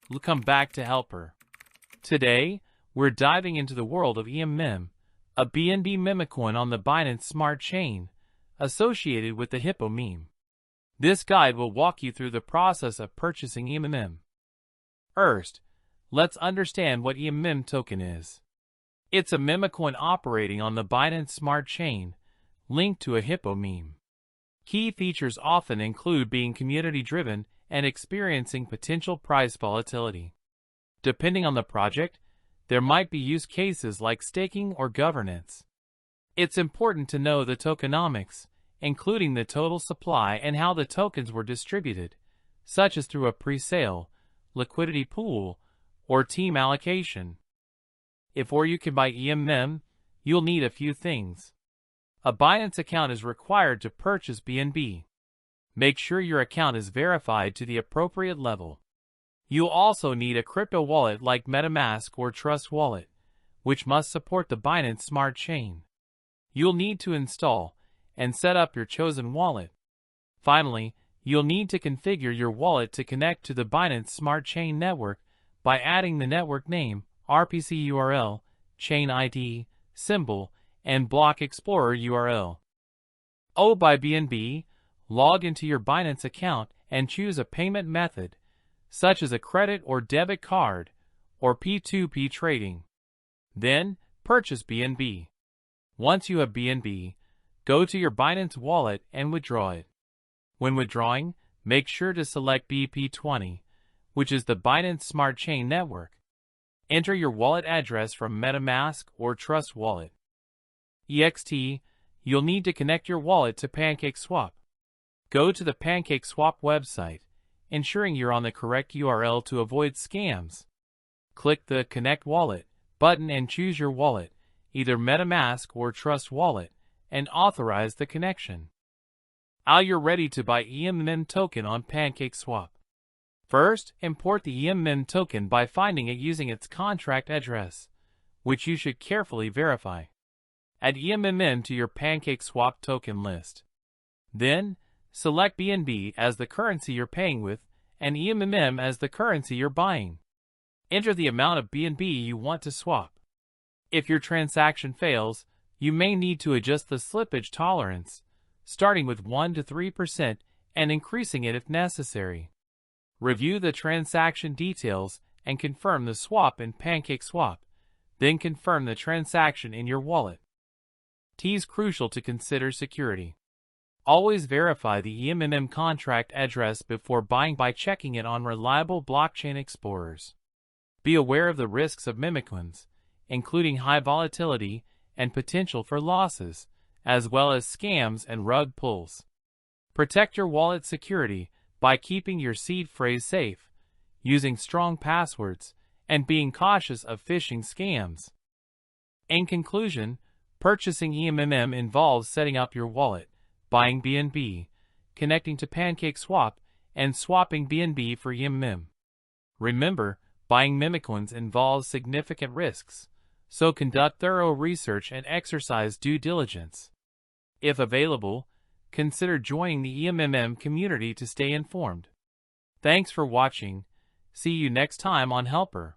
Welcome back to Helper. Today, we're diving into the world of EMMM, a BNB meme on the Binance Smart Chain, associated with the Hippo meme. This guide will walk you through the process of purchasing EMMM. First, let's understand what EMMM token is. It's a meme coin operating on the Binance Smart Chain, linked to a Hippo meme. Key features often include being community-driven and experiencing potential price volatility. Depending on the project, there might be use cases like staking or governance. It's important to know the tokenomics, including the total supply and how the tokens were distributed, such as through a pre-sale, liquidity pool, or team allocation. Before you can buy EMMM, you'll need a few things. A Binance account is required to purchase BNB. Make sure your account is verified to the appropriate level. You'll also need a crypto wallet like MetaMask or Trust Wallet, which must support the Binance Smart Chain. You'll need to install and set up your chosen wallet. Finally, you'll need to configure your wallet to connect to the Binance Smart Chain network by adding the network name, RPC URL, chain ID, symbol, and block explorer URL. Buy BNB. Log into your Binance account and choose a payment method, such as a credit or debit card, or P2P trading. Then, purchase BNB. Once you have BNB, go to your Binance wallet and withdraw it. When withdrawing, make sure to select BP20, which is the Binance Smart Chain network. Enter your wallet address from MetaMask or Trust Wallet. You'll need to connect your wallet to PancakeSwap. Go to the PancakeSwap website, ensuring you're on the correct URL to avoid scams. Click the Connect Wallet button and choose your wallet, either MetaMask or Trust Wallet, and authorize the connection. Now you're ready to buy EMMM token on PancakeSwap. First, import the EMMM token by finding it using its contract address, which you should carefully verify. Add EMMM to your PancakeSwap token list. Then, select BNB as the currency you're paying with and EMMM as the currency you're buying. Enter the amount of BNB you want to swap. If your transaction fails, you may need to adjust the slippage tolerance, starting with 1 to 3% and increasing it if necessary. Review the transaction details and confirm the swap in PancakeSwap, then confirm the transaction in your wallet. It is crucial to consider security. Always verify the EMMM contract address before buying by checking it on reliable blockchain explorers. Be aware of the risks of meme coins, including high volatility and potential for losses, as well as scams and rug pulls. Protect your wallet security by keeping your seed phrase safe, using strong passwords, and being cautious of phishing scams. In conclusion, purchasing EMMM involves setting up your wallet, buying BNB, connecting to PancakeSwap, and swapping BNB for EMMM. Remember, buying meme coins involves significant risks, so conduct thorough research and exercise due diligence. If available, consider joining the EMMM community to stay informed. Thanks for watching. See you next time on Helper.